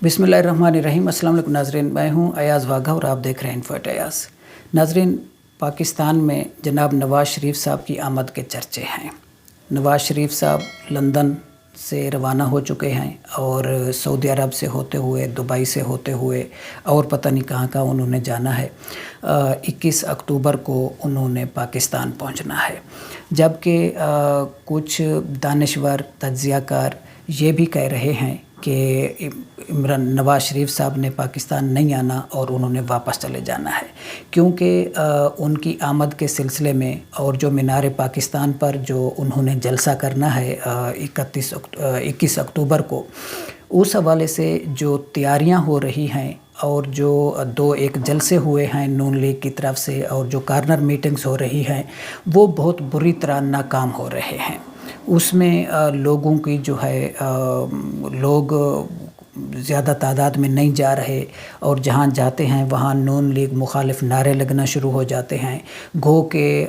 बिस्मिल्लाहिर्रहमानिर्रहीम। अस्सलाम वालेकुम नाज़रीन, मैं हूं अयाज़ वाघा और आप देख रहे हैं इन्फो एट अयाज़। नाज़रीन, पाकिस्तान में जनाब नवाज़ शरीफ साहब की आमद के चर्चे हैं। नवाज़ शरीफ साहब लंदन से रवाना हो चुके हैं और सऊदी अरब से होते हुए, दुबई से होते हुए और पता नहीं कहाँ कहाँ उन्होंने जाना है। 21 अक्टूबर को उन्होंने पाकिस्तान पहुँचना है। जबकि कुछ दानिशवर तज्ज़ियाकार ये भी कह रहे हैं कि नवाज़ शरीफ साहब ने पाकिस्तान नहीं आना और उन्होंने वापस चले जाना है, क्योंकि उनकी आमद के सिलसिले में और जो मीनार पाकिस्तान पर जो उन्होंने जलसा करना है 21 अक्टूबर को, उस हवाले से जो तैयारियां हो रही हैं और जो एक जलसे हुए हैं नून लीग की तरफ से और जो कॉर्नर मीटिंग्स हो रही हैं, वो बहुत बुरी तरह नाकाम हो रहे हैं। उसमें लोगों की जो है लोग ज़्यादा तादाद में नहीं जा रहे और जहाँ जाते हैं वहाँ नून लीग मुखालिफ नारे लगना शुरू हो जाते हैं। गो के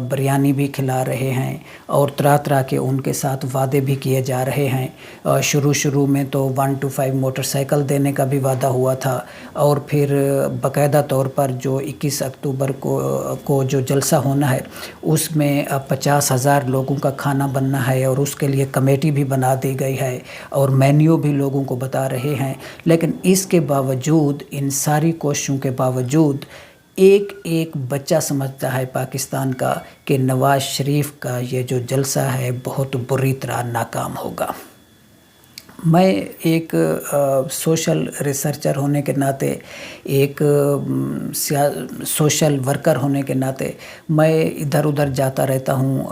बिरयानी भी खिला रहे हैं और तरह तरह के उनके साथ वादे भी किए जा रहे हैं। शुरू में तो 1 to 5 मोटरसाइकिल देने का भी वादा हुआ था और फिर बाकायदा तौर पर जो 21 अक्टूबर को जो जलसा होना है उसमें 50,000 लोगों का खाना बनना है और उसके लिए कमेटी भी बना दी गई है और मेन्यू भी लोगों को बता रहे हैं। लेकिन इसके बावजूद, इन सारी कोशिशों के बावजूद, एक बच्चा समझता है पाकिस्तान का कि नवाज़ शरीफ का ये जो जलसा है बहुत बुरी तरह नाकाम होगा। मैं एक सोशल रिसर्चर होने के नाते, एक सोशल वर्कर होने के नाते मैं इधर उधर जाता रहता हूँ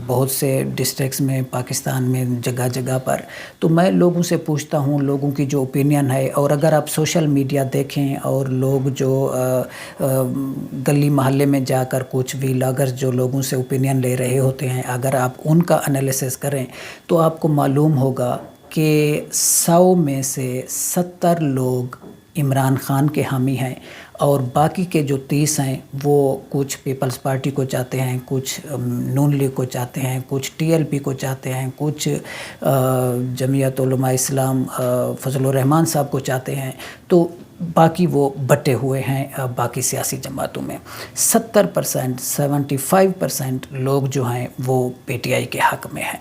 बहुत से डिस्ट्रिक्ट्स में, पाकिस्तान में जगह जगह पर। तो मैं लोगों से पूछता हूँ लोगों की जो ओपिनियन है, और अगर आप सोशल मीडिया देखें और लोग जो गली मोहल्ले में जाकर कुछ व्लॉगर्स जो लोगों से ओपिनियन ले रहे होते हैं, अगर आप उनका एनालिसिस करें तो आपको मालूम होगा कि 100 में से 70 लोग इमरान ख़ान के हामी हैं और बाकी के जो 30 हैं वो कुछ पीपल्स पार्टी को चाहते हैं, कुछ नून लीग को चाहते हैं, कुछ TLP को चाहते हैं, कुछ जमीयत उलमा इस्लाम फजलुर रहमान साहब को चाहते हैं। तो बाकी वो बटे हुए हैं बाकी सियासी जमातों में। 70% 75% लोग जो हैं वो PTI के हक़ में हैं।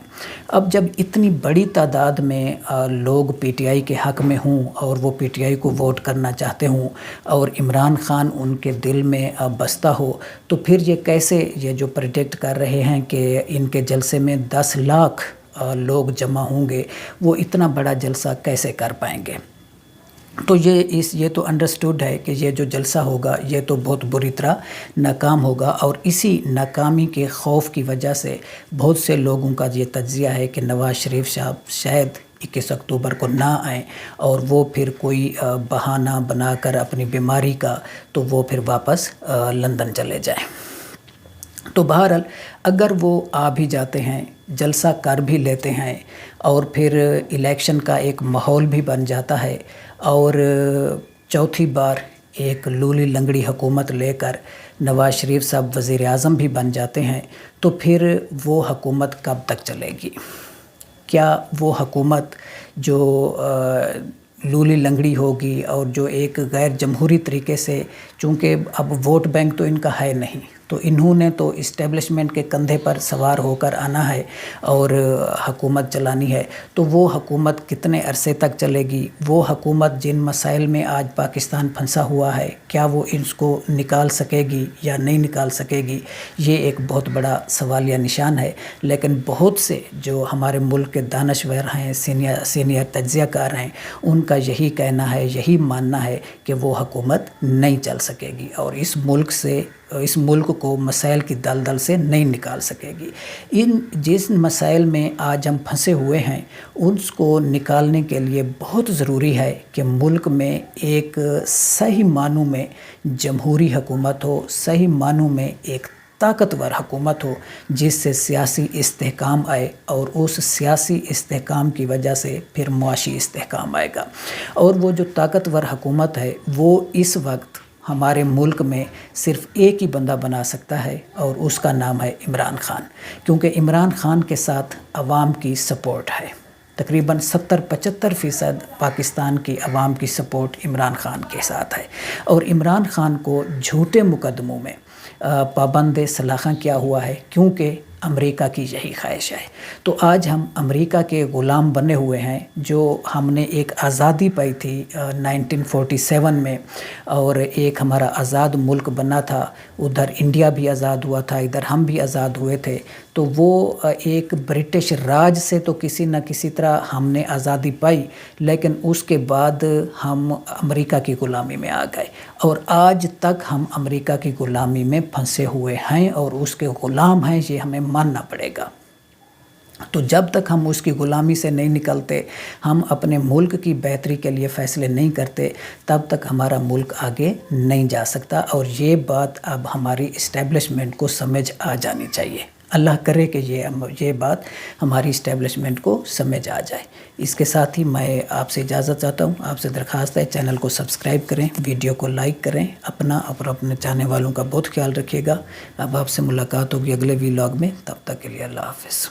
अब जब इतनी बड़ी तादाद में लोग PTI के हक़ में हों और वो PTI को वोट करना चाहते हों और इमरान ख़ान उनके दिल में बसता हो, तो फिर ये कैसे, ये जो प्रेडिक्ट कर रहे हैं कि इनके जलसे में 10 लाख लोग जमा होंगे, वो इतना बड़ा जलसा कैसे कर पाएंगे? तो ये तो अंडरस्टूड है कि ये जो जलसा होगा ये तो बहुत बुरी तरह नाकाम होगा और इसी नाकामी के खौफ की वजह से बहुत से लोगों का ये तज्ज़िया है कि नवाज़ शरीफ साहब शायद 21 अक्टूबर को ना आएँ और वो फिर कोई बहाना बनाकर अपनी बीमारी का तो वो फिर वापस लंदन चले जाएँ। तो बहरहाल अगर वो आ भी जाते हैं, जलसा कर भी लेते हैं और फिर इलेक्शन का एक माहौल भी बन जाता है और चौथी बार एक लूली लंगड़ी हुकूमत लेकर नवाज़ शरीफ साहब वज़ीर आज़म भी बन जाते हैं, तो फिर वो हुकूमत कब तक चलेगी? क्या वो हुकूमत जो लूली लंगड़ी होगी और जो एक गैर जमहूरी तरीके से, चूँकि अब वोट बैंक तो इनका है नहीं, तो इन्होंने तो इस्टेब्लिशमेंट के कंधे पर सवार होकर आना है और हुकूमत चलानी है, तो वो हुकूमत कितने अरसे तक चलेगी? वो हुकूमत जिन मसाइल में आज पाकिस्तान फंसा हुआ है, क्या वो इसको निकाल सकेगी या नहीं निकाल सकेगी? ये एक बहुत बड़ा सवालिया निशान है। लेकिन बहुत से जो हमारे मुल्क के दानश्वर हैं, सीनियर तज्ज़ियाकार हैं, उनका यही कहना है, यही मानना है कि वो हुकूमत नहीं चल सकेगी और इस मुल्क को मसाइल की दलदल से नहीं निकाल सकेगी। जिस मसाइल में आज हम फंसे हुए हैं उसको निकालने के लिए बहुत ज़रूरी है कि मुल्क में एक सही मानों में जमहूरी हुकूमत हो, सही मानों में एक ताकतवर हुकूमत हो जिससे सियासी इस्तेहकाम आए और उस सियासी इस्तेहकाम की वजह से फिर मुआशी इस्तेहकाम आएगा। और वो जो ताकतवर हुकूमत है वो इस वक्त हमारे मुल्क में सिर्फ़ एक ही बंदा बना सकता है और उसका नाम है इमरान ख़ान, क्योंकि इमरान ख़ान के साथ अवाम की सपोर्ट है। تقریباً 70-75% پاکستان کی عوام کی سپورٹ عمران خان کے ساتھ ہے، اور عمران خان کو جھوٹے مقدموں میں پابند سلاخاں کیا ہوا ہے، کیونکہ امریکہ کی یہی خواہش ہے۔ تو آج ہم امریکہ کے غلام بنے ہوئے ہیں، جو ہم نے ایک آزادی پائی تھی 1947 میں، اور ایک ہمارا آزاد ملک بنا تھا، ادھر انڈیا بھی آزاد ہوا تھا، ادھر ہم بھی آزاد ہوئے تھے۔ تو وہ ایک برٹش راج سے تو کسی نہ کسی طرح ہم نے آزادی پائی، لیکن اس کے بعد ہم امریکہ کی غلامی میں آ گئے، اور آج تک ہم امریکہ کی غلامی میں پھنسے ہوئے ہیں اور اس کے غلام ہیں، یہ ہمیں ماننا پڑے گا۔ تو جب تک ہم اس کی غلامی سے نہیں نکلتے، ہم اپنے ملک کی بہتری کے لیے فیصلے نہیں کرتے، تب تک ہمارا ملک آگے نہیں جا سکتا، اور یہ بات اب ہماری اسٹیبلشمنٹ کو سمجھ آ جانی چاہیے۔ اللہ کرے کہ یہ بات ہماری اسٹیبلشمنٹ کو سمجھ آ جائے۔ اس کے ساتھ ہی میں آپ سے اجازت چاہتا ہوں، آپ سے درخواست ہے چینل کو سبسکرائب کریں، ویڈیو کو لائک کریں، اپنا اور اپنے چاہنے والوں کا بہت خیال رکھیے گا۔ اب آپ سے ملاقات ہوگی اگلے ویلاگ میں، تب تک کے لیے اللہ حافظ۔